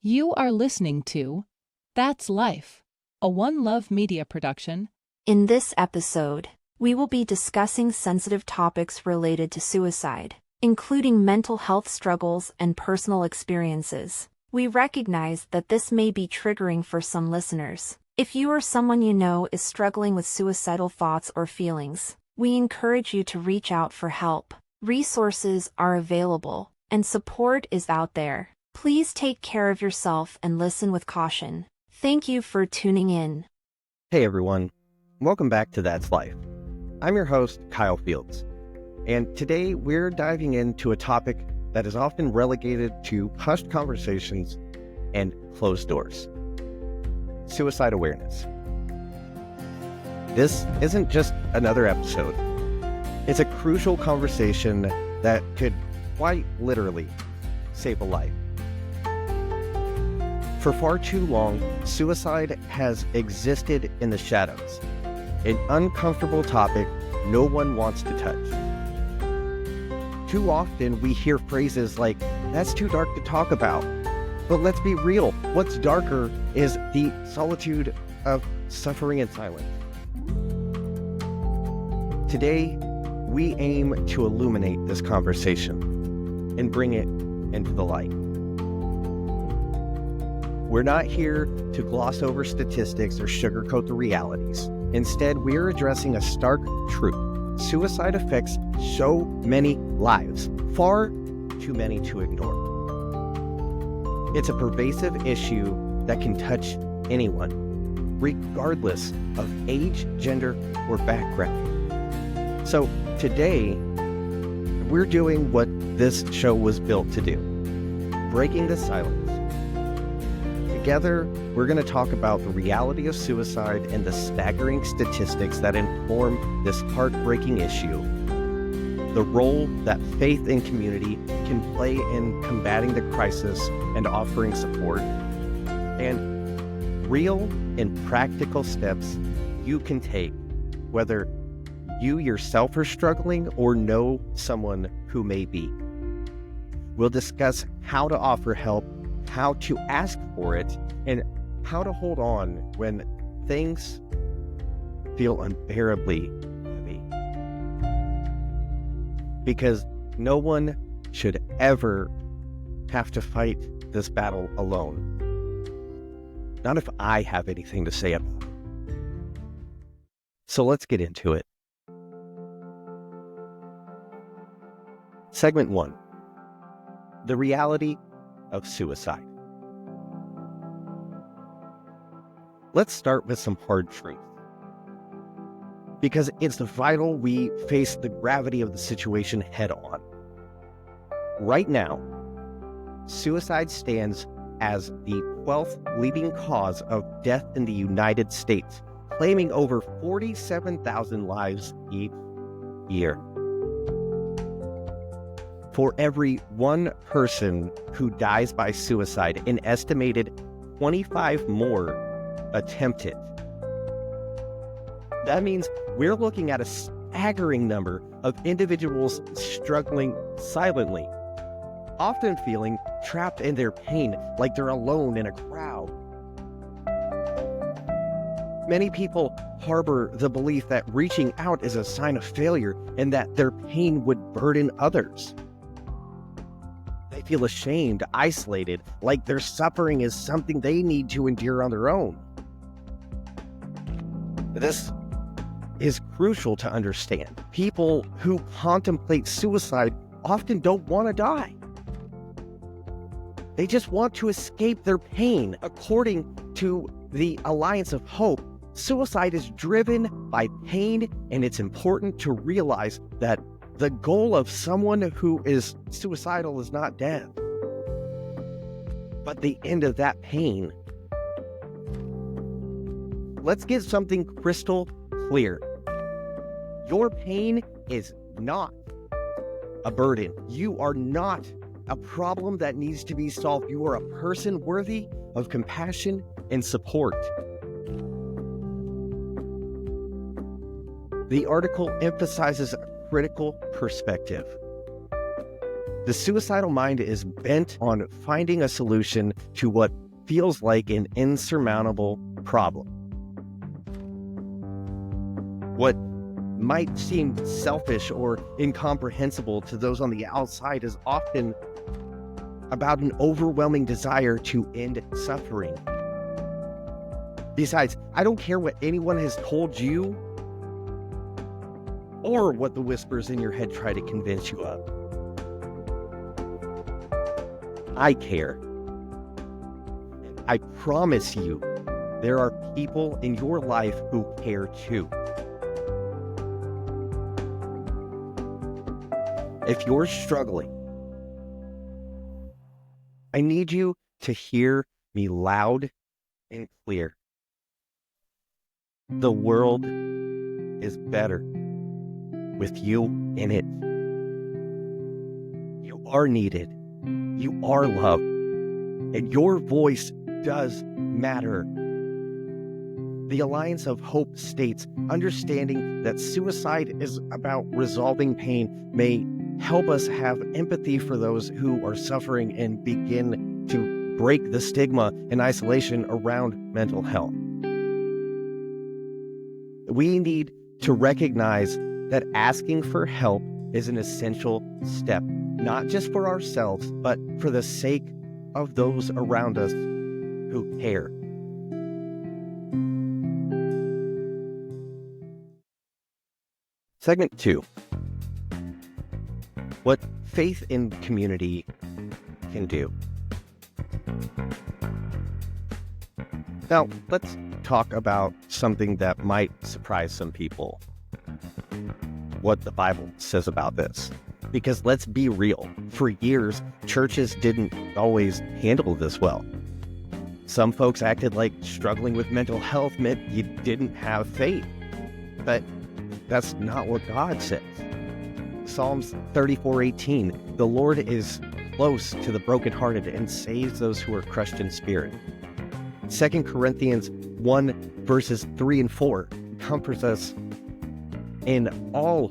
You are listening to That's Life, a One Love media production. In this episode, we will be discussing sensitive topics related to suicide, including mental health struggles and personal experiences. We recognize that this may be triggering for some listeners. If you or someone you know is struggling with suicidal thoughts or feelings, we encourage you to reach out for help. Resources are available, and support is out there. Please take care of yourself and listen with caution. Thank you for tuning in. Hey everyone, welcome back to That's Life. I'm your host, Kyle Fields, and today we're diving into a topic that is often relegated to hushed conversations and closed doors: suicide awareness. This isn't just another episode. It's a crucial conversation that could quite literally save a life. For far too long, suicide has existed in the shadows, an uncomfortable topic no one wants to touch. Too often we hear phrases like, "That's too dark to talk about." But let's be real, what's darker is the solitude of suffering in silence. Today, we aim to illuminate this conversation and bring it into the light. We're not here to gloss over statistics or sugarcoat the realities. Instead, we're addressing a stark truth. Suicide affects so many lives, far too many to ignore. It's a pervasive issue that can touch anyone, regardless of age, gender, or background. So today, we're doing what this show was built to do: breaking the silence. Together, we're going to talk about the reality of suicide and the staggering statistics that inform this heartbreaking issue, the role that faith and community can play in combating the crisis and offering support, and real and practical steps you can take, whether you yourself are struggling or know someone who may be. We'll discuss how to offer help, how to ask for it, and how to hold on when things feel unbearably heavy. Because no one should ever have to fight this battle alone. Not if I have anything to say about it. So let's get into it. Segment 1. The reality of suicide. Let's start with some hard truth, because it's vital we face the gravity of the situation head on. Right now, suicide stands as the 12th leading cause of death in the United States, claiming over 47,000 lives each year. For every one person who dies by suicide, an estimated 25 more attempt it. That means we're looking at a staggering number of individuals struggling silently, often feeling trapped in their pain, like they're alone in a crowd. Many people harbor the belief that reaching out is a sign of failure and that their pain would burden others. They feel ashamed, isolated, like their suffering is something they need to endure on their own. This is crucial to understand. People who contemplate suicide often don't want to die. They just want to escape their pain. According to the Alliance of Hope, suicide is driven by pain, and it's important to realize that the goal of someone who is suicidal is not death, but the end of that pain. Let's get something crystal clear. Your pain is not a burden. You are not a problem that needs to be solved. You are a person worthy of compassion and support. The article emphasizes a critical perspective. The suicidal mind is bent on finding a solution to what feels like an insurmountable problem. What might seem selfish or incomprehensible to those on the outside is often about an overwhelming desire to end suffering. Besides, I don't care what anyone has told you or what the whispers in your head try to convince you of. I care. I promise you, there are people in your life who care too. If you're struggling, I need you to hear me loud and clear. The world is better with you in it. You are needed. You are loved. And your voice does matter. The Alliance of Hope states, understanding that suicide is about resolving pain may help us have empathy for those who are suffering and begin to break the stigma and isolation around mental health. We need to recognize that asking for help is an essential step, not just for ourselves, but for the sake of those around us who care. Segment 2. What faith in community can do. Now, let's talk about something that might surprise some people. What the Bible says about this. Because let's be real, for years, churches didn't always handle this well. Some folks acted like struggling with mental health meant you didn't have faith. But that's not what God says. Psalms 34:18, the Lord is close to the brokenhearted and saves those who are crushed in spirit. 2 Corinthians 1 verses 3 and 4 comforts us in all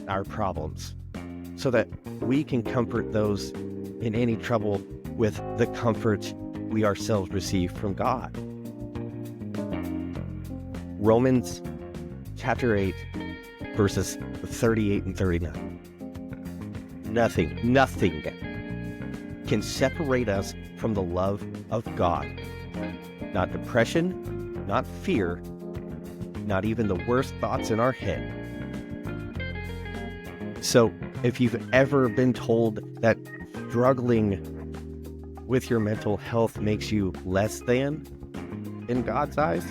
our problems so that we can comfort those in any trouble with the comfort we ourselves receive from God. Romans chapter 8 verses 38 and 39. Nothing can separate us from the love of God. Not depression, not fear, not even the worst thoughts in our head. So, if you've ever been told that struggling with your mental health makes you less than in God's eyes,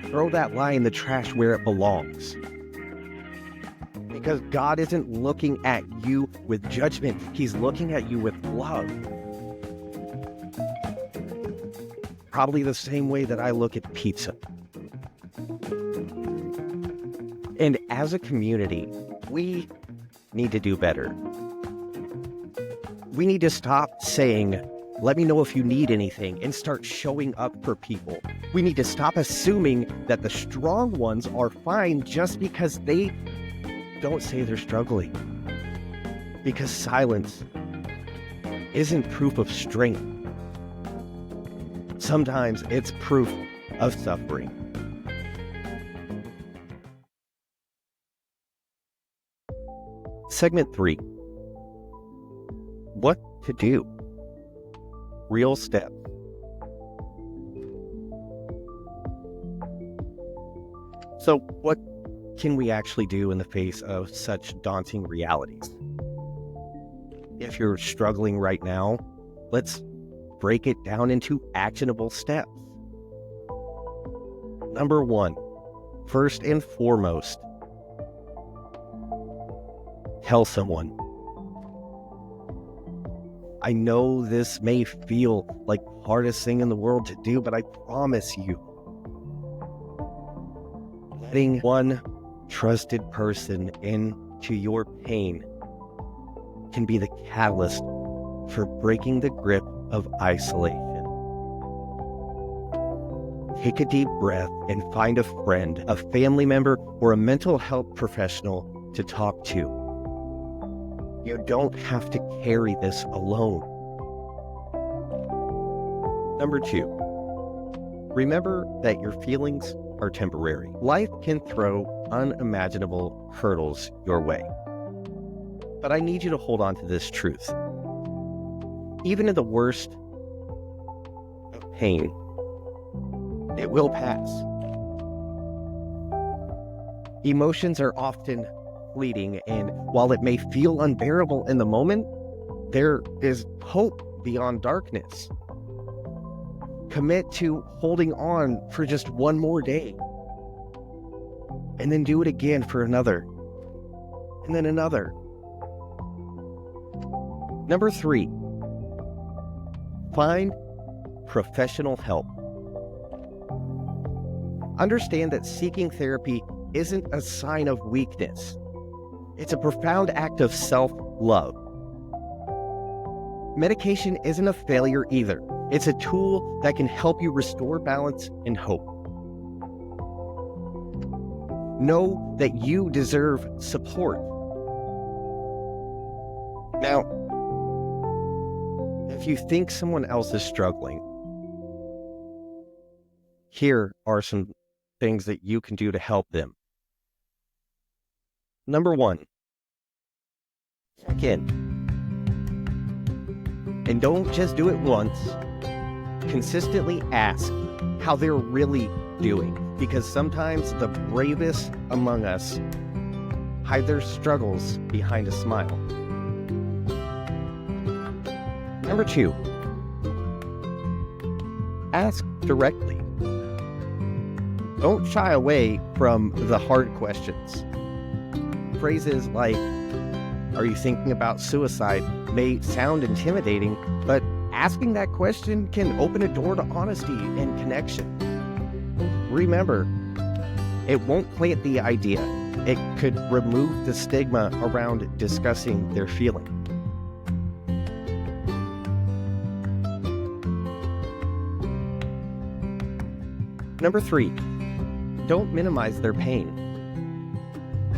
throw that lie in the trash where it belongs. Because God isn't looking at you with judgment. He's looking at you with love. Probably the same way that I look at pizza. And as a community, we need to do better. We need to stop saying, let me know if you need anything, and start showing up for people. We need to stop assuming that the strong ones are fine just because they don't say they're struggling. Because silence isn't proof of strength. Sometimes it's proof of suffering. Segment 3. What to do? Real steps. So, what can we actually do in the face of such daunting realities? If you're struggling right now, let's break it down into actionable steps. Number 1, first and foremost, tell someone. I know this may feel like the hardest thing in the world to do, but I promise you, letting one trusted person into your pain can be the catalyst for breaking the grip of isolation. Take a deep breath and find a friend, a family member, or a mental health professional to talk to. You don't have to carry this alone. Number 2, remember that your feelings are temporary. Life can throw unimaginable hurdles your way. But I need you to hold on to this truth. Even in the worst of pain, it will pass. Emotions are often fleeting, and while it may feel unbearable in the moment, there is hope beyond darkness. Commit to holding on for just one more day, and then do it again for another, and then another. Number 3, find professional help. Understand that seeking therapy isn't a sign of weakness. It's a profound act of self-love. Medication isn't a failure either. It's a tool that can help you restore balance and hope. Know that you deserve support. Now, if you think someone else is struggling, here are some things that you can do to help them. Number 1, check in. And don't just do it once. Consistently ask how they're really doing, because sometimes the bravest among us hide their struggles behind a smile. Number 2, ask directly. Don't shy away from the hard questions. Phrases like, "Are you thinking about suicide?" may sound intimidating, but asking that question can open a door to honesty and connection. Remember, it won't plant the idea. It could remove the stigma around discussing their feeling. Number 3, don't minimize their pain.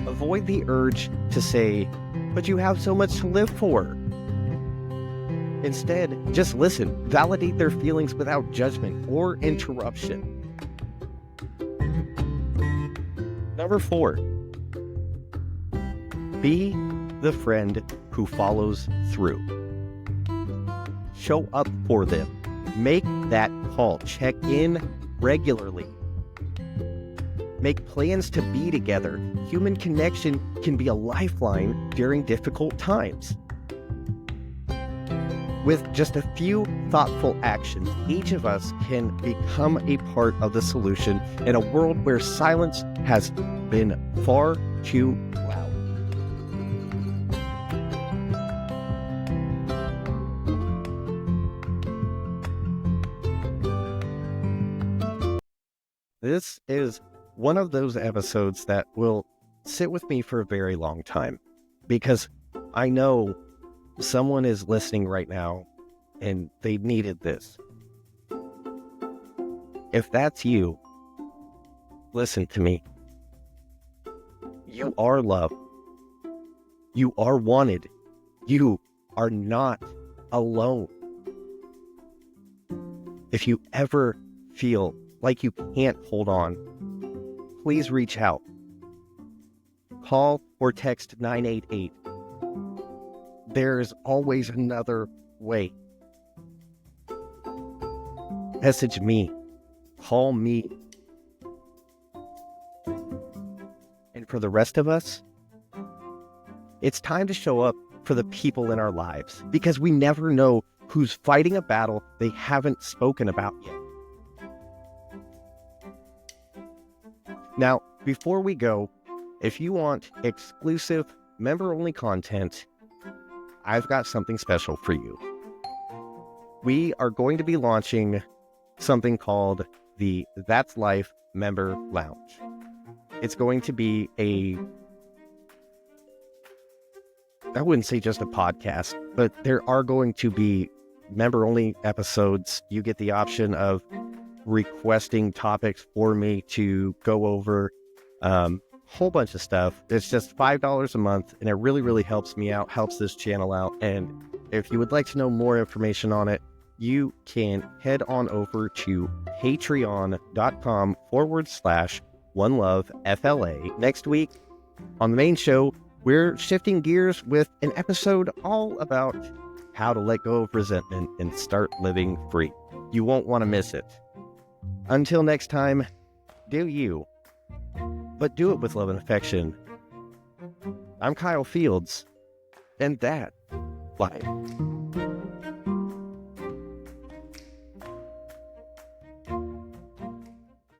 Avoid the urge to say, "But you have so much to live for." Instead, just listen. Validate their feelings without judgment or interruption. Number 4, be the friend who follows through. Show up for them. Make that call. Check in regularly. Make plans to be together. Human connection can be a lifeline during difficult times. With just a few thoughtful actions, each of us can become a part of the solution in a world where silence has been far too loud. This is one of those episodes that will sit with me for a very long time, because I know someone is listening right now and they needed this. If that's you, listen to me. You are loved. You are wanted. You are not alone. If you ever feel like you can't hold on, please reach out. Call or text 988. There's always another way. Message me. Call me. And for the rest of us, it's time to show up for the people in our lives, because we never know who's fighting a battle they haven't spoken about yet. Now, before we go, if you want exclusive member-only content, I've got something special for you. We are going to be launching something called the That's Life Member Lounge. It's going to be I wouldn't say just a podcast, but there are going to be member-only episodes. You get the option of requesting topics for me to go over, whole bunch of stuff. It's just $5 a month, and it really, really helps me out, helps this channel out. And if you would like to know more information on it, you can head on over to patreon.com/OneLoveFLA. Next week on the main show, we're shifting gears with an episode all about how to let go of resentment and start living free. You won't want to miss it. Until next time, do you, but do it with love and affection. I'm Kyle Fields, and that life.